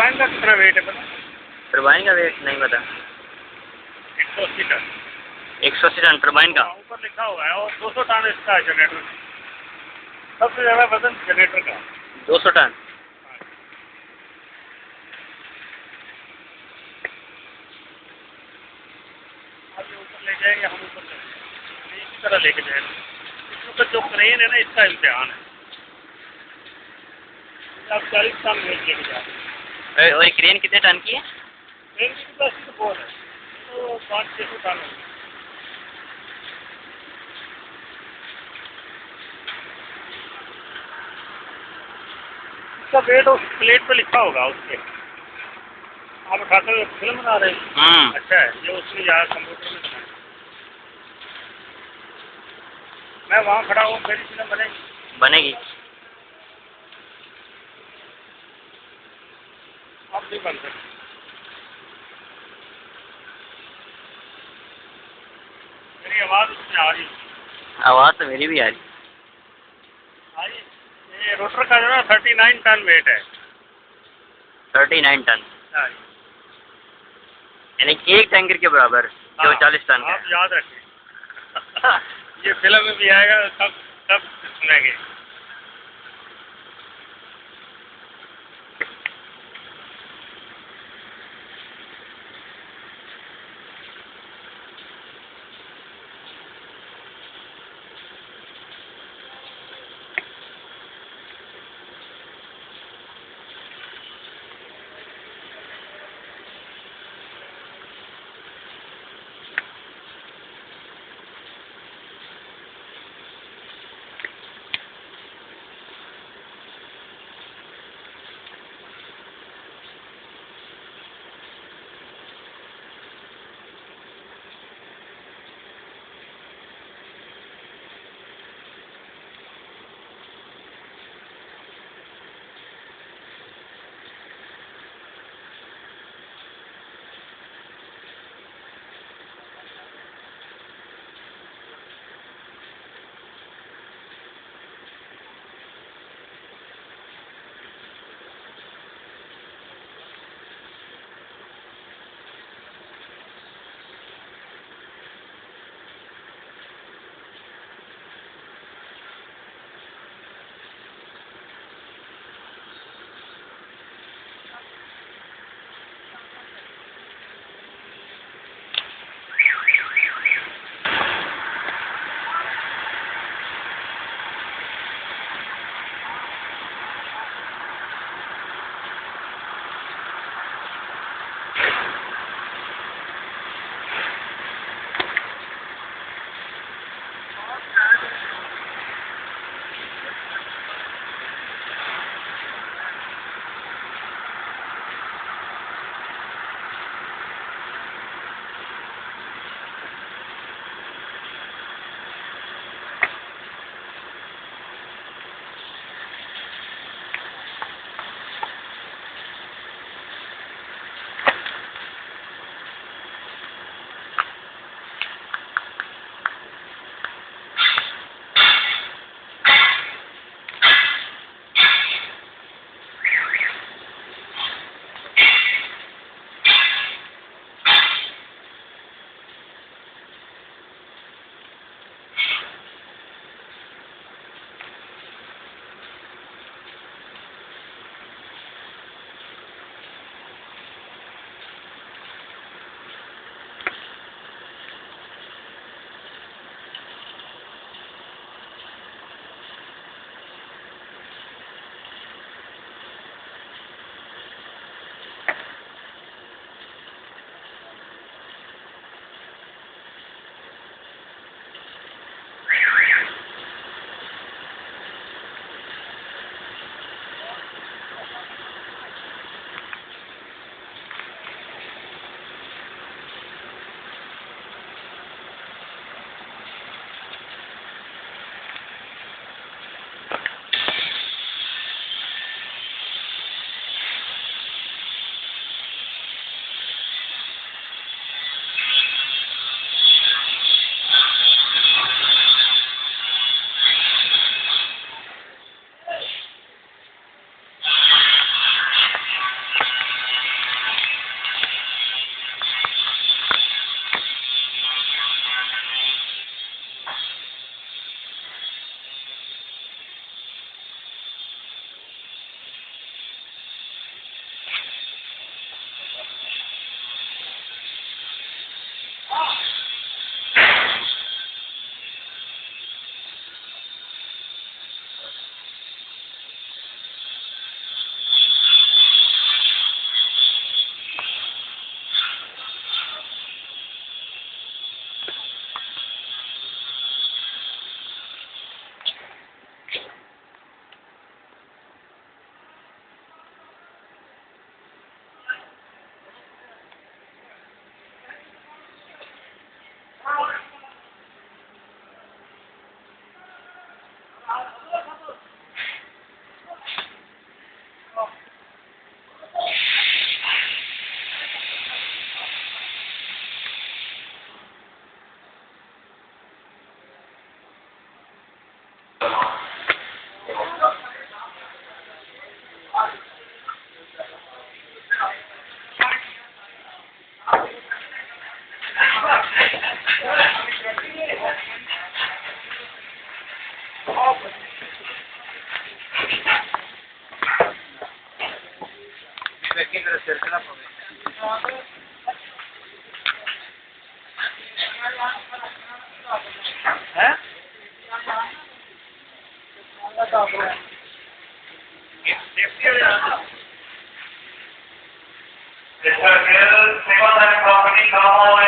Turbine का कितना wait है पता? टर्बाइन का वेट नहीं पता। 180 टन। 180 टन टर्बाइन का ऊपर लिखा हुआ है, और 200 टन इसका है जनरेटर। सबसे ज़्यादा वजन जनरेटर का। 200 टन। अब ये ऊपर ले जाएंगे, हम ऊपर ले जाएंगे, इसी तरह लेके जाएंगे। इसके ऊपर जो क्रेन है ना, इसका इम्तिहान है। आप 40 टन वेट लेके जा रहे हैं। और क्रेन कितने टन की है? क्रेन की कैपेसिटी तो बहुत है, तो 500-600 टन है। इसका वेट उस प्लेट पे लिखा होगा उसके। आप उठाते हुए फिल्म बना रहे हैं? अच्छा है, ये उसमें यार कंप्यूटर में बनाया। मैं वहाँ खड़ा हूँ, मेरी फिल्म बनेगी? बनेगी। अब नहीं बन सकती। मेरी आवाज़ उसमें आ रही है। आवाज़ तो मेरी भी आ रही। ये रोटर का जो है 39 टन वेट है। 39 टन यानी एक टैंकर के बराबर, जो 40 टन का। आप याद रखें। ये फिल्म में भी आएगा, तब सुनेंगे। Mr. Gill, Srivan and property, come on